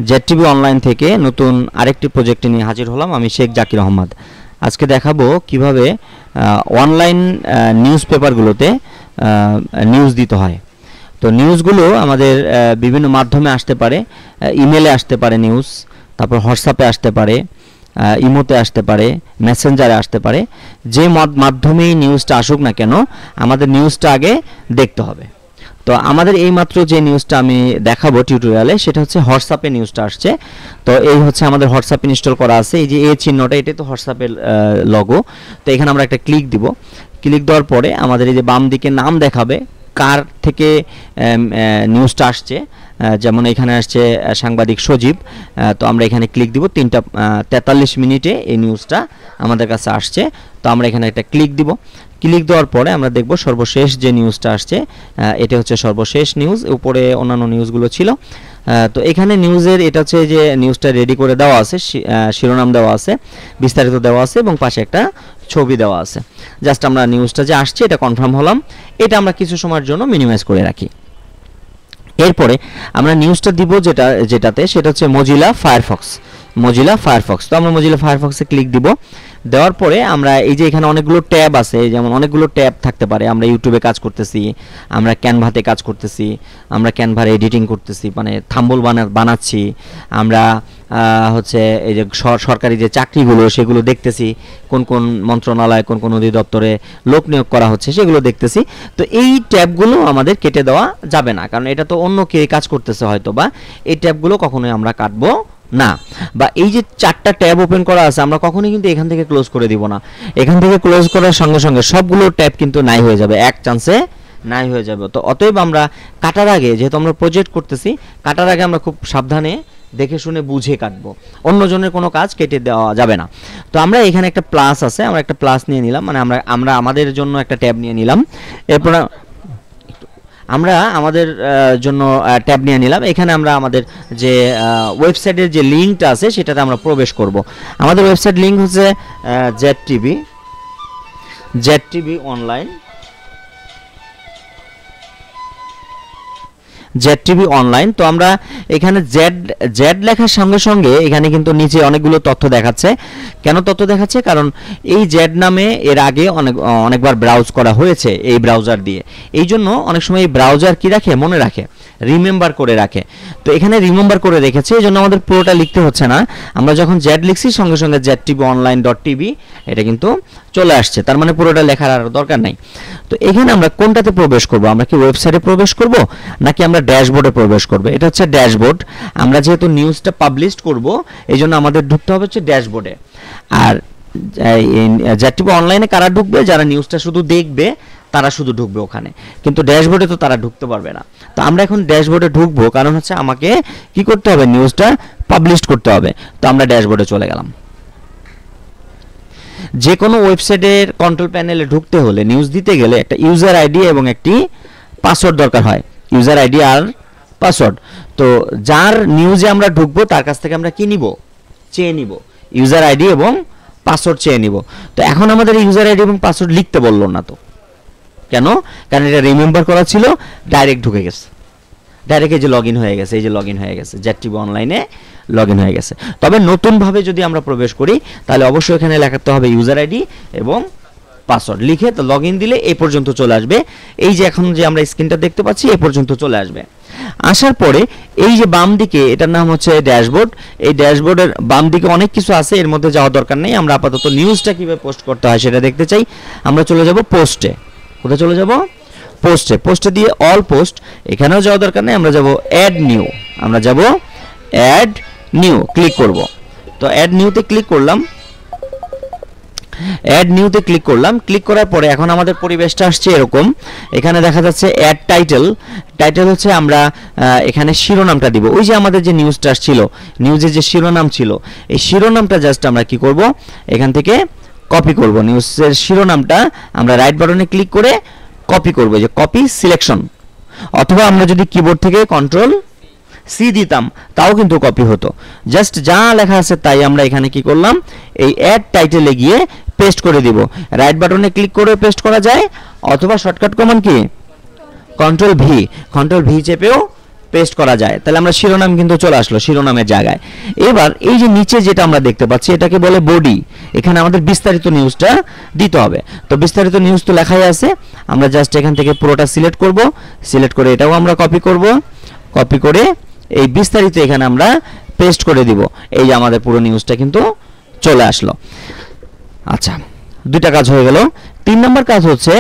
Z-TV online থেকে নতুন আরেকটি প্রজেক্ট নিয়ে হাজির হলাম। আমি শেখ জাকির আহমদ। আজকে দেখাবো কিভাবে অনলাইন নিউজ পেপারগুলোতে নিউজ দিতে হয়। তো নিউজগুলো আমাদের বিভিন্ন মাধ্যমে আসতে পারে, ইমেলে আসতে পারে নিউজ, তারপর হোয়াটসঅ্যাপে আসতে পারে, ইমোতে আসতে পারে, মেসেঞ্জারে আসতে পারে। যে মাধ্যমেই নিউজটা আসুক না কেন, আমাদের নিউজটা আগে দেখতে হবে। তো আমাদের এইমাত্র যে নিউজটা আমি দেখাবো টিউটোরিয়ালে, সেটা হচ্ছে হোয়াটসঅ্যাপে নিউজটা আসছে। তো এই হচ্ছে আমাদের হোয়াটসঅ্যাপ ইনস্টল করা আছে, এই যে এই চিহ্নটা, এটাই তো হোয়াটসঅ্যাপের লগো। তো এখানে আমরা একটা ক্লিক দিব। ক্লিক দেওয়ার পরে আমাদের এই যে বাম দিকে নাম দেখাবে কার থেকে নিউজটা আসছে। যেমন এখানে আসছে সাংবাদিক সজীব। তো আমরা এখানে ক্লিক দিব। 3:43 এই নিউজটা আমাদের কাছে আসছে। তো আমরা এখানে একটা ক্লিক দিব। ক্লিক দেওয়ার পরে আমরা দেখব সর্বশেষ যে নিউজটা আসছে, এটা হচ্ছে সর্বশেষ নিউজ। উপরে অন্যান্য নিউজগুলো ছিল। তো এখানে নিউজের এটা হচ্ছে যে নিউজটা রেডি করে দেওয়া আছে, শিরোনাম দেওয়া আছে, বিস্তারিত দেওয়া আছে এবং পাশে একটা ছবি দেওয়া আছে। জাস্ট আমরা নিউজটা যে আসছে এটা কনফার্ম হলাম। এটা আমরা কিছু সময়ের জন্য মিনিমাইজ করে রাখি। এরপরে আমরা নিউজটা দিব যেটাতে, সেটা হচ্ছে মজিলা ফায়ারফক্স। তো আমরা মজিলা ফায়ারফক্সে ক্লিক দিব। দেওয়ার পরে আমরা এই যে এখানে অনেকগুলো ট্যাব আছে, যেমন অনেকগুলো ট্যাব থাকতে পারে। আমরা ইউটিউবে কাজ করতেছি, আমরা ক্যানভাতে কাজ করতেছি, আমরা ক্যানভার এডিটিং করতেছি, মানে থাম্বল বানাচ্ছি, আমরা হচ্ছে এই যে সরকারি যে চাকরিগুলো সেগুলো দেখতেছি, কোন কোন মন্ত্রণালয়, কোন কোন অধিদপ্তরে লোক নিয়োগ করা হচ্ছে সেগুলো দেখতেছি। তো এই ট্যাবগুলো আমাদের কেটে দেওয়া যাবে না, কারণ এটা তো অন্য কে কাজ করতেছে হয়তো, বা এই ট্যাবগুলো কখনোই আমরা কাটবো না। বা এই যে 4টা ট্যাব ওপেন করা আছে, আমরা কখনোই কিন্তু এখান থেকে ক্লোজ করে দিব না। এখান থেকে ক্লোজ করার সঙ্গে সঙ্গে সবগুলো ট্যাব কিন্তু নাই হয়ে যাবে, এক চান্সে নাই হয়ে যাবে। তো অতএব আমরা কাটার আগে, যেহেতু আমরা প্রজেক্ট করতেছি, কাটার আগে আমরা খুব সাবধানে দেখে শুনে বুঝে কাটবো। অন্যজনের কোনো কাজ কেটে দেওয়া যাবে না। তো আমরা এখানে একটা প্লাস আছে, আমরা একটা প্লাস নিয়ে নিলাম, মানে আমরা আমাদের জন্য একটা ট্যাব নিয়ে নিলাম। এরপর আমরা আমাদের জন্য ট্যাব নিয়ে নিলাম। এখানে আমরা আমাদের যে ওয়েবসাইটের যে লিঙ্কটা আছে সেটাতে আমরা প্রবেশ করব। আমাদের ওয়েবসাইট লিঙ্ক হচ্ছে জেড-টিভি অনলাইন। তো আমরা এখানে জেড লেখার সঙ্গে সঙ্গে এখানে কিন্তু নিচে অনেকগুলো তথ্য দেখাচ্ছে। কেন তথ্য দেখাচ্ছে? কারণ এই জেড নামে এর আগে অনেকবার ব্রাউজ করা হয়েছে এই ব্রাউজার দিয়ে। এই জন্য অনেক সময় এই ব্রাউজার কি রাখে, মনে রাখে, রিমেম্বার করে রাখে। তো এখানে রিমেম্বার করে রেখেছে, এই জন্য আমাদের পুরোটা লিখতে হচ্ছে না। আমরা যখন জেড লিখছি সঙ্গে সঙ্গে jtvonline.tv এটা কিন্তু চলে আসছে, তার মানে পুরোটা লেখার আর দরকার নাই। তো এখানে আমরা কোনটাতে প্রবেশ করব? আমরা কি ওয়েবসাইটে প্রবেশ করব নাকি আমরা ড্যাশবোর্ডে প্রবেশ করব? এটা হচ্ছে ড্যাশবোর্ড। আমরা যেহেতু নিউজটা পাবলিশ করব, এই জন্য আমাদের ঢুকতে হবে হচ্ছে ড্যাশবোর্ডে। আর জেড-টিভি অনলাইনে কারা ঢুকবে? যারা নিউজটা শুধু দেখবে তারা শুধু ঢুকবে ওখানে, কিন্তু ড্যাশবোর্ডে তো তারা ঢুকতে পারবে না। তো আমরা এখন ড্যাশবোর্ডে ঢুকবো, কারণ হচ্ছে আমাকে কি করতে হবে, নিউজটা পাবলিশ করতে হবে। তো আমরা ড্যাশবোর্ডে চলে গেলাম। যে কোনো ওয়েবসাইটের কন্ট্রোল প্যানেলে ঢুকতে হলে, নিউজ দিতে গেলে একটা ইউজার আইডি এবং একটি পাসওয়ার্ড দরকার হয়। ইউজার আইডি আর পাসওয়ার্ড। তো যার নিউজে আমরা ঢুকবো তার কাছ থেকে আমরা কি নিব, চেয়ে নিব, ইউজার আইডি এবং পাসওয়ার্ড চেয়ে নিব। তো এখন আমাদের ইউজার আইডি এবং পাসওয়ার্ড লিখতে বললো না। তো কেন? কারণ এটা রিমেম্বার করা ছিল, ডাইরেক্ট ঢুকে গেছে, ডাইরেক্ট এই যে লগ ইন হয়ে গেছে, এই যে লগ ইন হয়ে গেছে, জেড-টিভি অনলাইনে লগ ইন হয়ে গেছে। তবে নতুনভাবে যদি আমরা প্রবেশ করি তাহলে অবশ্যই এখানে লেখাতে হবে ইউজার আইডি এবং পাসওয়ার্ড লিখে। তো লগ ইন দিলে এই পর্যন্ত চলে আসবে। এই যে এখন যে আমরা স্ক্রিনটা দেখতে পাচ্ছি এই পর্যন্ত চলে আসবে। আসার পরে এই যে বাম দিকে, এটার নাম হচ্ছে ড্যাশবোর্ড। এই ড্যাশবোর্ডের বাম দিকে অনেক কিছু আছে, এর মধ্যে যাওয়ার দরকার নেই। আমরা আপাতত নিউজটা কীভাবে পোস্ট করতে হয় সেটা দেখতে চাই। আমরা চলে যাব পোস্টে। কোথায় চলে যাব? পোস্টে দিয়ে অল পোস্ট, এখানেও যাওয়ার দরকার নেই। আমরা যাব অ্যাড নিউ, ক্লিক করব। তো অ্যাড নিউতে ক্লিক করলাম। ক্লিক করার পরে এখন আমাদের পরিবেশটা আসছে এরকম। এখানে দেখা যাচ্ছে অ্যাড টাইটেল হচ্ছে আমরা এখানে শিরোনামটা দিব। ওই যে আমাদের যে নিউজটা আসছিল, নিউজের যে শিরোনাম ছিল, এই শিরোনামটা জাস্ট আমরা কি করব, এখান থেকে কপি করব। নিউজের শিরোনামটা আমরা রাইট বাটনে ক্লিক করে কপি করব, যে কপি সিলেকশন। অথবা আমরা যদি কিবোর্ড থেকে Ctrl+C দিতাম তাও কিন্তু কপি হতো। জাস্ট যা লেখা আছে তাই আমরা এখানে কি করলাম, এই অ্যাড টাইটেলে গিয়ে পেস্ট করে দিব। রাইট বাটনে ক্লিক করে পেস্ট করা যায়, অথবা শর্টকাট কমান্ড কি Ctrl+V চেপেও পেস্ট করা যায়। তাহলে আমরা শিরোনাম কিন্তু চলে আসলো শিরোনামের জায়গায়। এবার এই যে নিচে যেটা আমরা দেখতে পাচ্ছি এটাকে বলে বডি। এখানে আমাদের বিস্তারিত নিউজটা দিতে হবে। তো বিস্তারিত নিউজ তো লেখাই আছে, আমরা জাস্ট এখান থেকে পুরোটা সিলেক্ট করব, সিলেক্ট করে এটাও আমরা কপি করব, কপি করে এই বিস্তারিত এখানে আমরা পেস্ট করে দিব। এই যে আমাদের পুরো নিউজটা কিন্তু চলে আসলো। আচ্ছা, দুইটা কাজ হয়ে গেল। 3 নম্বর কাজ হচ্ছে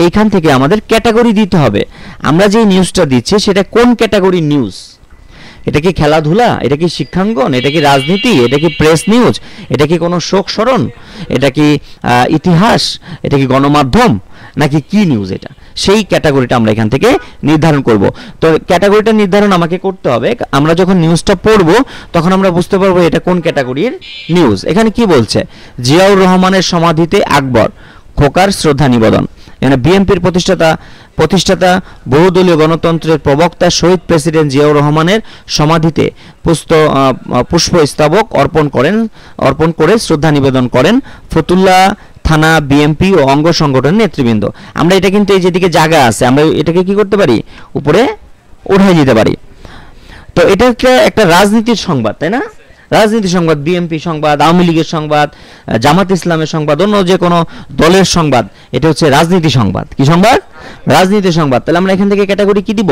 এইখান থেকে আমাদের ক্যাটাগরি দিতে হবে। আমরা যে নিউজটা দিচ্ছি সেটা কোন ক্যাটাগরির নিউজ। এটা কি খেলাধুলা, এটা কি শিক্ষাঙ্গন, এটা কি রাজনীতি, এটা কি প্রেস নিউজ, এটা কি কোনো শোক স্মরণ, এটা কি ইতিহাস, এটা কি গণমাধ্যম, নাকি কি নিউজ, এটা সেই ক্যাটাগরিটা আমরা এখান থেকে নির্ধারণ করব। তো ক্যাটাগরিটা নির্ধারণ আমাকে করতে হবে। আমরা যখন নিউজটা পড়ব তখন আমরা বুঝতে পারবো এটা কোন ক্যাটাগরির নিউজ। এখানে কি বলছে, জিয়াউর রহমানের সমাধিতে আকবর খোকার শ্রদ্ধা নিবেদন। এখানে বিএনপির প্রতিষ্ঠাতা বহুদলীয় গণতন্ত্রের প্রবক্তা শহীদ প্রেসিডেন্ট জিয়াউর রহমানের সমাধিতে পুষ্পস্তবক অর্পণ করে শ্রদ্ধা নিবেদন করেন ফতুল্লা থানা বিএনপি ও অঙ্গ সংগঠনের নেতৃবৃন্দ। আমরা এটা কিন্তু এই যেদিকে জায়গা আছে আমরা এটাকে কি করতে পারি, উপরে উঠাই দিতে পারি। তো এটা একটা রাজনীতির সংবাদ, তাই না? রাজনীতি সংবাদ, বিএনপি সংবাদ, আওয়ামী লীগের সংবাদ, জামাত ইসলামের সংবাদ, অন্য যে কোনো দলের সংবাদ, এটা হচ্ছে রাজনীতি সংবাদ। কি সংবাদ? রাজনীতি সংবাদ। তাহলে আমরা এখান থেকে ক্যাটাগরি কি দিব,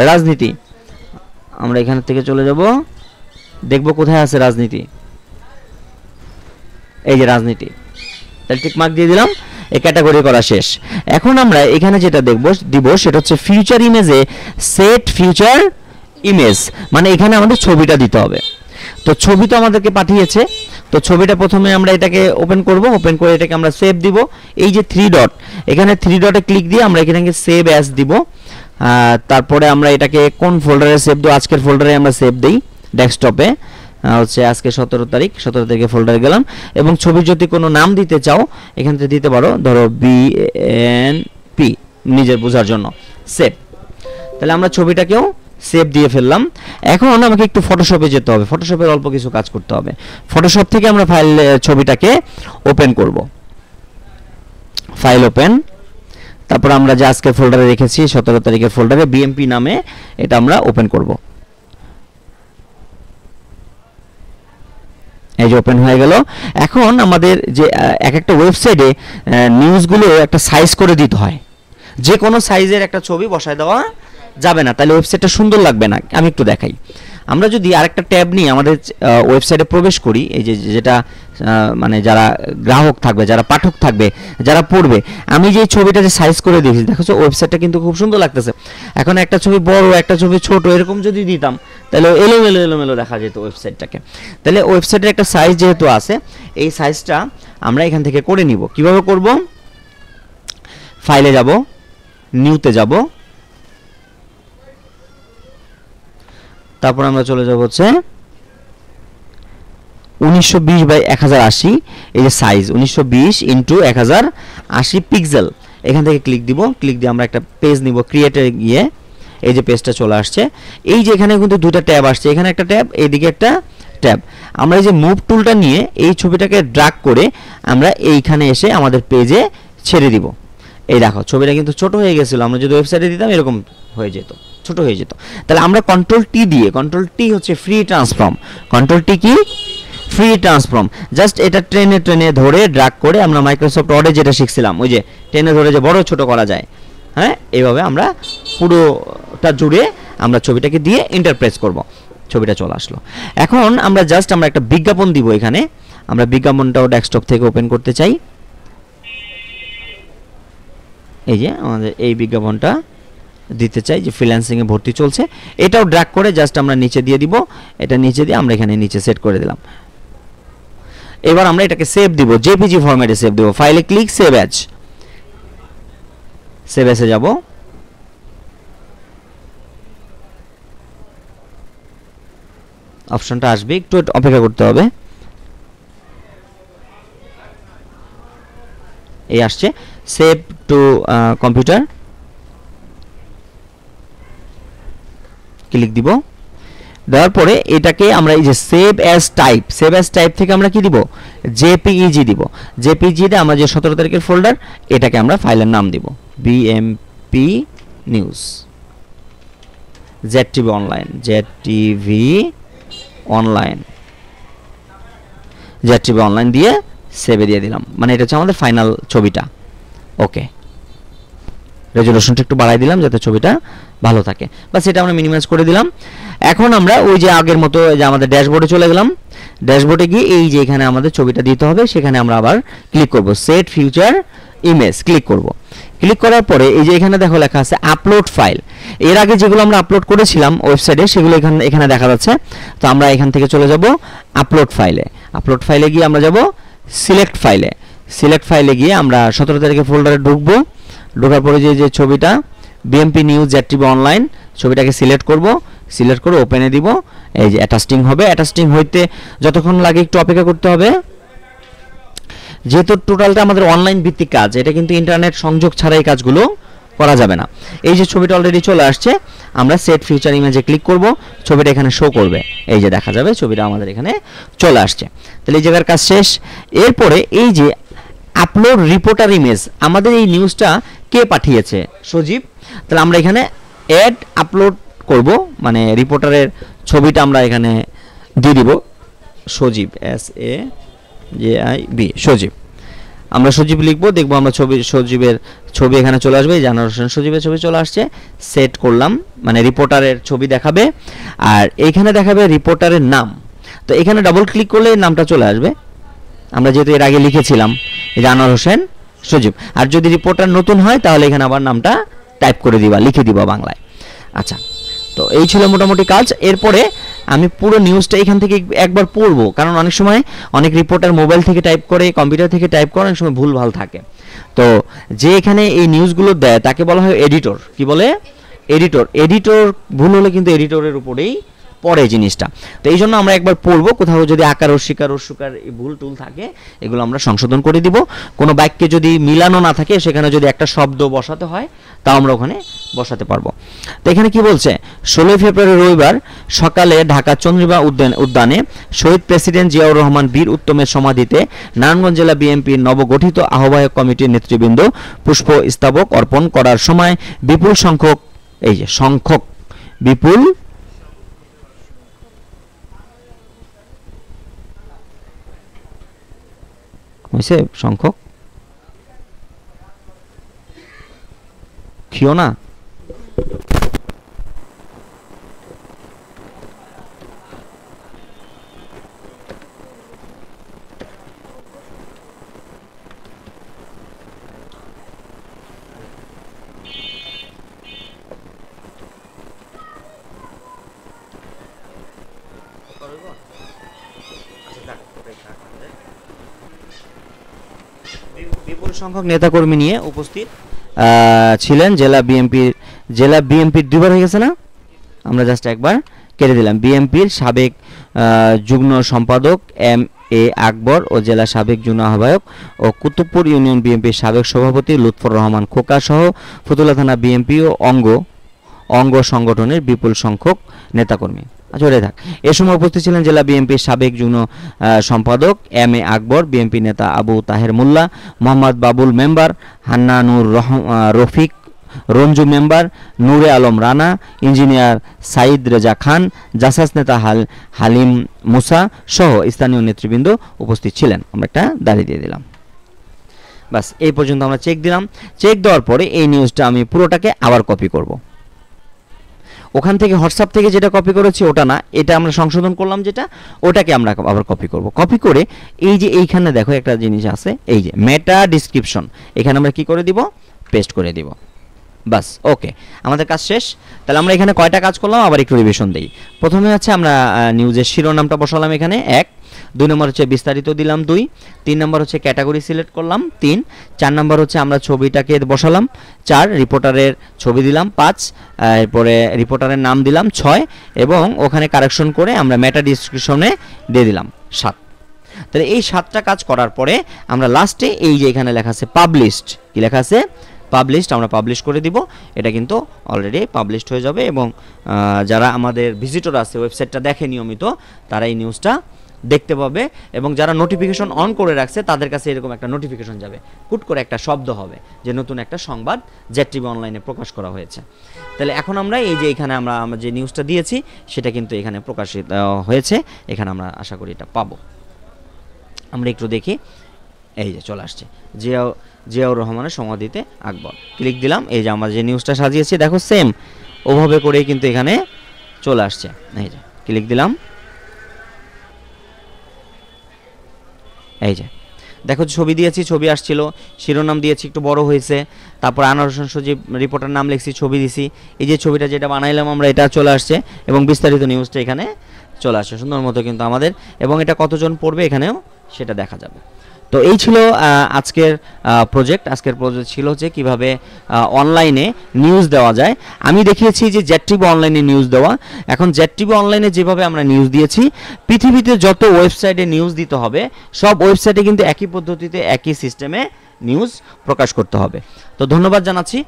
রাজনীতি। আমরা এখান থেকে চলে যাব, দেখব কোথায় আছে রাজনীতি, এই যে রাজনীতি। তাহলে টিক মার্ক দিয়ে দিলাম, এই ক্যাটাগরি করা শেষ। এখন আমরা এখানে যেটা দিব সেটা হচ্ছে ফিউচার ইমেজে সেট ফিউচার ইমেজ, মানে এখানে আমাদের ছবিটা দিতে হবে। তো ছবি তো আমাদেরকে পাঠিয়েছে, তো ছবিটা প্রথমে আমরা এটাকে ওপেন করব, ওপেন করে এটাকে আমরা সেভ দিব। এই যে 3 ডট, এখানে 3 ডটে ক্লিক দিয়ে আমরা এখানে সেভ অ্যাজ দিব। তারপরে আমরা এটাকে কোন ফোল্ডারে সেভ দেব, আজকের ফোল্ডারে আমরা সেভ দেই, ডেস্কটপে হচ্ছে আজকে 17 তারিখে ফোল্ডারে গেলাম। এবং ছবির যদি কোনো নাম দিতে চাও এখান থেকে দিতে পারো, ধরো বিএনপি, নিজের বোঝার জন্য সেভ। তাহলে আমরা ছবিটাকেও সেভ দিয়ে ফেললাম। এখন আমাকে একটু ফটোশপে যেতে হবে, ফটোশপের অল্প কিছু কাজ করতে হবে। ফটোশপ থেকে আমরা ছবিটাকে ওপেন করব, ফাইল ওপেন। তারপর আমরা যে আজকের ফোল্ডারে রেখেছি 17 তারিখের ফোল্ডারে বিএমপি নামে এটা আমরা ওপেন করব। এই যে ওপেন হয়ে গেল। এখন আমাদের যে এক একটা ওয়েবসাইটে নিউজগুলো একটা সাইজ করে দিতে হয়, যে কোনো সাইজের একটা ছবি বসায় দেওয়া যাবে না, তাহলে ওয়েবসাইটটা সুন্দর লাগবে না। আমি একটু দেখাই। আমরা যদি আরেকটা ট্যাব নিয়ে আমাদের ওয়েবসাইটে প্রবেশ করি, এই যে যেটা মানে যারা গ্রাহক থাকবে, যারা পাঠক থাকবে, যারা পড়বে, আমি যে ছবিটা যে সাইজ করে দিয়েছি দেখো, ওয়েবসাইটটা কিন্তু খুব সুন্দর লাগতেছে। এখন একটা ছবি বড়, একটা ছবি ছোট, এরকম যদি দিতাম তাহলে এলোমেলো দেখা যেত ওয়েবসাইটটাকে। তাহলে ওয়েবসাইটের একটা সাইজ যেহেতু আছে, এই সাইজটা আমরা এখান থেকে করে নিব। কিভাবে করব, ফাইলে যাব, নিউতে যাব, তারপর আমরা চলে যাব হচ্ছে 1920/1080, এই যে সাইজ 1920 × 1080 পিক্সেল। এখান থেকে ক্লিক দিব, ক্লিক দিয়ে আমরা একটা পেজ নিব, ক্রিয়েটে গিয়ে এই যে পেজটা চলে আসছে। এই যে এখানে কিন্তু দুটো ট্যাব আসছে, এখানে একটা ট্যাব, এইদিকে একটা ট্যাব। আমরা এই যে মুভ টুলটা নিয়ে এই ছবিটাকে ড্র্যাগ করে আমরা এইখানে এসে আমাদের পেজে ছেড়ে দিব। এই দেখো ছবিটা কিন্তু ছোট হয়ে গেছিল, আমরা যদি ওয়েবসাইটে দিতাম এরকম হয়ে যেত, ছোট হয়ে যেত। তাহলে আমরা কন্ট্রোল টি দিয়ে, কন্ট্রোল টি হচ্ছে ফ্রি ট্রান্সফর্ম, কন্ট্রোল টি কি, ফ্রি ট্রান্সফর্ম। জাস্ট এটা ট্রেনে ধরে ড্র্যাগ করে আমরা মাইক্রোসফট ওয়ার্ডে যেটা শিখছিলাম, ওই যে টেনে ধরে যে বড় ছোট করা যায়, হ্যাঁ, এইভাবে আমরা পুরোটা জুড়ে আমরা ছবিটাকে দিয়ে ইন্টারপ্রেস করব। ছবিটা চলে আসলো। এখন আমরা জাস্ট আমরা একটা বিজ্ঞাপন দিব এখানে। আমরা বিজ্ঞাপনটাও ডেস্কটপ থেকে ওপেন করতে চাই। এই যে আমাদের এই বিজ্ঞাপনটা দিতে চাই, যে ফ্রিল্যান্সিংয়ে ভর্তি চলছে, এটাও ড্র্যাগ করে জাস্ট আমরা নিচে দিয়ে দিব। এটা নিচে দিয়ে আমরা এখানে নিচে সেট করে দিলাম। এবার আমরা এটাকে সেভ দিব, জেপিজি ফরম্যাটে সেভ দিব। ফাইলে ক্লিক, সেভ অ্যাজ, সেভ অ্যাজে যাব। অপশনটা আসবে, একটু অপেক্ষা করতে হবে। এই আসছে, সেভ টু কম্পিউটার, ক্লিক দিব। দেওয়ার পরে এটাকে আমরা এই যে save as type, save as type থেকে আমরা কি দিব, জেপিইজি দিব। জেপিইজিতে আমরা যে 17 তারিখের ফোল্ডার, এটাকে আমরা ফাইলের নাম দিব বিএমপি নিউজ। ZTV অনলাইন, ZTV অনলাইন দিয়ে সেভে দিয়ে দিলাম, মানে এটা হচ্ছে আমাদের ফাইনাল ছবিটা। ওকে, রেজলিউশনটা একটু বাড়াই দিলাম যাতে ছবিটা ভালো থাকে, বাস এটা আমরা মিনিমাইজ করে দিলাম। এখন আমরা ওই যে আগের মতো যে আমাদের ড্যাশবোর্ডে চলে গেলাম, ড্যাশবোর্ডে গিয়ে এই যে এখানে আমাদের ছবিটা দিতে হবে, সেখানে আমরা আবার ক্লিক করব, সেট ফিউচার ইমেজ ক্লিক করব। ক্লিক করার পরে এই যে এখানে দেখো লেখা আছে আপলোড ফাইল। এর আগে যেগুলো আমরা আপলোড করেছিলাম ওয়েবসাইটে সেগুলো এখানে দেখা যাচ্ছে। তো আমরা এখান থেকে চলে যাব আপলোড ফাইলে। আপলোড ফাইলে গিয়ে আমরা যাব সিলেক্ট ফাইলে। সিলেক্ট ফাইলে গিয়ে আমরা 17 তারিখে ফোল্ডারে ঢুকবো। ঢোকার পরে যে ছবিটা বিএমপি নিউজ ZTV অনলাইন ছবিটাকে সিলেক্ট করব। সিলেক্ট করে ওপেনে দিব। এই যে অ্যাটাস্টিং হবে, অ্যাটাস্টিং হইতে যতক্ষণ লাগে একটু অপেক্ষা করতে হবে, যেহেতু টোটালটা আমাদের অনলাইন ভিত্তিক কাজ, এটা কিন্তু ইন্টারনেট সংযোগ ছাড়া এই কাজগুলো করা যাবে না। এই যে ছবিটা অলরেডি চলে আসছে, আমরা সেট ফিউচার ইমেজে ক্লিক করব, ছবিটা এখানে শো করবে, এই যে দেখা যাবে ছবিটা আমাদের এখানে চলে আসছে। তাহলে এই জায়গার কাজ শেষ। এরপরে এই যে আপলোড রিপোর্টার ইমেজ, আমাদের এই নিউজটা কে পাঠিয়েছে? সজীব। তাহলে আমরা এখানে অ্যাড আপলোড করব, মানে রিপোর্টারের ছবিটা আমরা এখানে দিয়ে দিব, সজীব, SAJIB, সজীব। আমরা সজীব লিখব, দেখবো আমরা সজীবের ছবি এখানে চলে আসবে, জানার হোসেন সজীবের ছবি চলে আসছে। সেট করলাম, মানে রিপোর্টারের ছবি দেখাবে, আর এইখানে দেখাবে রিপোর্টারের নাম। তো এখানে ডাবল ক্লিক করলে নামটা চলে আসবে, আমরা যেহেতু এর আগে লিখেছিলাম জানার হোসেন সজীব। আর যদি রিপোর্টার নতুন হয় তাহলে এখানে আবার নামটা টাইপ করে দিবা, লিখে দিবা বাংলায়। আচ্ছা, তো এই ছিল মোটামুটি কাজ। এরপরে আমি পুরো নিউজটা এখান থেকে একবার পড়বো, কারণ অনেক সময় অনেক রিপোর্টার মোবাইল থেকে টাইপ করে, কম্পিউটার থেকে টাইপ করে, অনেক সময় ভুল ভাল থাকে। তো যে এখানে এই নিউজগুলো দেয় তাকে বলা হয় এডিটর। কি বলে? এডিটর। এডিটর ভুল হলে কিন্তু এডিটরের উপরেই পড়ে জিনিসটা। তো এই জন্য আমরা একবার পড়বো, কোথাও যদি আকার রস্যিকার ভুল টুল থাকে এগুলো আমরা সংশোধন করে দিব। কোনো বাক্যে যদি মিলানো না থাকে, সেখানে যদি একটা শব্দ বসাতে হয় তাও আমরা ওখানে বসাতে পারবো। তো এখানে কি বলছে? 16 ফেব্রুয়ারি রবিবার সকালে ঢাকা চন্দ্রিমা উদ্যানে শহীদ প্রেসিডেন্ট জিয়াউর রহমান বীর উত্তমের সমাধিতে নারায়ণগঞ্জ জেলা বিএনপির নবগঠিত আহ্বায়ক কমিটির নেতৃবৃন্দ পুষ্প স্তবক অর্পণ করার সময় বিপুল সংখ্যক, এই যে সংখ্যক, বিপুল হয়েছে সংখ্যক, খিও না, বিপুল সংখ্যক নেতাকর্মী নিয়ে উপস্থিত ছিলেন জেলা বিএনপির দুইবার হয়ে গেছে না, আমরা জাস্ট একবার কেটে দিলাম। বিএনপির সাবেক যুগ্ম সম্পাদক MA আকবর ও জেলা সাবেক যুগ্ম আহ্বায়ক ও কুতুবপুর ইউনিয়ন বিএনপির সাবেক সভাপতি লুৎফর রহমান খোকা সহ ফতুল্লা থানা বিএনপি ও অঙ্গ সংগঠনের বিপুল সংখ্যক নেতাকর্মী। আচ্ছা, ওটাই থাক। এ সময় উপস্থিত ছিলেন জেলা বিএনপির সাবেক যুগ্ম সম্পাদক MA আকবর, বিএনপি নেতা আবু তাহের মোল্লা, মোহাম্মদ বাবুল মেম্বার, হান্নানুর রফিক রঞ্জু মেম্বার, নূরে আলম রানা, ইঞ্জিনিয়ার সাইদ রেজা খান, জাসাস নেতা হালিম মুসা সহ স্থানীয় নেতৃবৃন্দ উপস্থিত ছিলেন। আমরা একটা দাঁড়িয়ে দিয়ে দিলাম। বাস এই পর্যন্ত আমরা চেক দিলাম। চেক দেওয়ার পরে এই নিউজটা আমি পুরোটাকে আবার কপি করব। ওখান থেকে হোয়াটসঅ্যাপ থেকে যেটা কপি করেছি ওটা না, এটা আমরা সংশোধন করলাম যেটা, ওটাকে আমরা আবার কপি করব। কপি করে এই যে এইখানে দেখো একটা জিনিস আছে, এই যে মেটা ডিসক্রিপশন, এখানে আমরা কি করে দিব? পেস্ট করে দিব। বাস, ওকে, আমাদের কাজ শেষ। তাহলে আমরা এখানে কয়টা কাজ করলাম আবার একটু রিভিশন দিই। প্রথমে হচ্ছে আমরা নিউজের শিরোনামটা বসালাম এখানে 1, 2 নম্বর হচ্ছে বিস্তারিত দিলাম 2, 3 নম্বর হচ্ছে ক্যাটাগরি সিলেক্ট করলাম 3, 4 নম্বর হচ্ছে আমরা ছবিটাকে বসালাম 4, রিপোর্টারের ছবি দিলাম 5, এরপরে রিপোর্টারের নাম দিলাম 6 এবং ওখানে কারেকশন করে আমরা মেটা ডিসক্রিপশনে দিয়ে দিলাম 7। তাহলে এই 7টা কাজ করার পরে আমরা লাস্টে এই যে এখানে লেখা আছে পাবলিশড, কি লেখা আছে? পাবলিশড, আমরা পাবলিশ করে দিব। এটা কিন্তু অলরেডি পাবলিশড হয়ে যাবে এবং যারা আমাদের ভিজিটর আছে, ওয়েবসাইটটা দেখে নিয়মিত, তারা এই নিউজটা দেখতে পাবে, এবং যারা নোটিফিকেশন অন করে রাখছে তাদের কাছে এরকম একটা নোটিফিকেশন যাবে, কুট করে একটা শব্দ হবে যে নতুন একটা সংবাদ জেড টিভি অনলাইনে প্রকাশ করা হয়েছে। তাহলে এখন আমরা এই যে এখানে আমরা যে নিউজটা দিয়েছি সেটা কিন্তু এখানে প্রকাশিত হয়েছে, এখানে আমরা আশা করি এটা পাবো। আমরা একটু দেখি, এই যে চলে আসছে জিয়াউর রহমানের সমাধিতে আকবর, ক্লিক দিলাম, এই যে আমরা যে নিউজটা সাজিয়েছি দেখো সেম ওভাবে করেই কিন্তু এখানে চলে আসছে। এই যে ক্লিক দিলাম, এই যে দেখো ছবি দিয়েছি, ছবি আসছিল, শিরোনাম দিয়েছি একটু বড় হয়েছে, তারপর আনোয়ার হোসেন সজীব রিপোর্টার নাম লিখছি, ছবি দিছি, এই যে ছবিটা যেটা বানাইলাম আমরা এটা চলে আসছে, এবং বিস্তারিত নিউজটা এখানে চলে আসছে সুন্দর মতো কিন্তু আমাদের, এবং এটা কতজন পড়বে এখানেও সেটা দেখা যাবে। তো এই ছিল আজকের প্রজেক্ট। আজকের প্রজেক্ট ছিল যে কিভাবে অনলাইনে নিউজ দেওয়া যায়। আমি দেখিয়েছি যে জেড টিভি অনলাইনে নিউজ দেওয়া। এখন জেড টিভি অনলাইনে যেভাবে আমরা নিউজ দিয়েছি, পৃথিবীতে যত ওয়েবসাইটে নিউজ দিতে হবে সব ওয়েবসাইটে কিন্তু একই পদ্ধতিতে একই সিস্টেমে নিউজ প্রকাশ করতে হবে। তো ধন্যবাদ জানাচ্ছি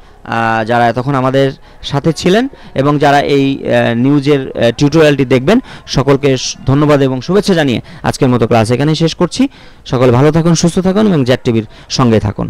যারা এতক্ষণ আমাদের সাথে ছিলেন, এবং যারা এই নিউজের টিউটোরিয়ালটি দেখবেন সকলকে ধন্যবাদ এবং শুভেচ্ছা জানিয়ে আজকের মতো ক্লাস এখানেই শেষ করছি। সকলে ভালো থাকুন, সুস্থ থাকুন এবং জেড টিভির সঙ্গে থাকুন।